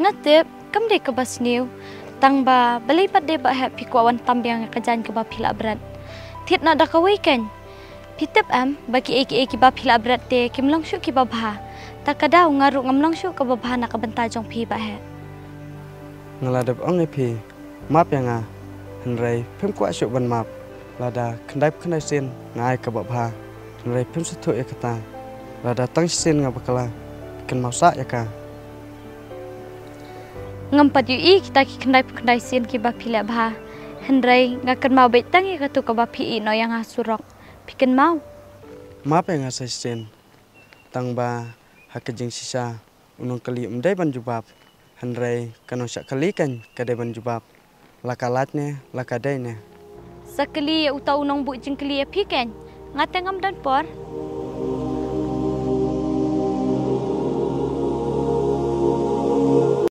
Ngatip, kam de ke bas new. Tang ba balai pat de ba happy ko awan tambiang kajan ke ba pila berat. Tiat nak dah kawikan. Pitep bagi eki ba pila berat te kim langsung ki ba bah. Tak kadau ngaru ngam langsung ke ba bah nak benta jong pi ba he. Ngaladap ong epi. Map yang henrai pem ku asyuk ban map. Lada kendai sin ngai ke ba bah. Henrai pem setu ya kata. Lada tang sin ngabakala. Ken mausak ya ka. Ngampat yu kita ki kendai sin ki ba pila bah. Henrai ngakan mau betang ya katu ke ba pi no yang surok. Piken mau. Map yang sin. Tang ba hakejing sisa unung kali umdai ban jubab. Henrai kanong syak kali kan kadai ban jubab. Lakalatnya, lakadainya. Sekali utau unong bu jeng kali ya piken. Ngatengam dan por.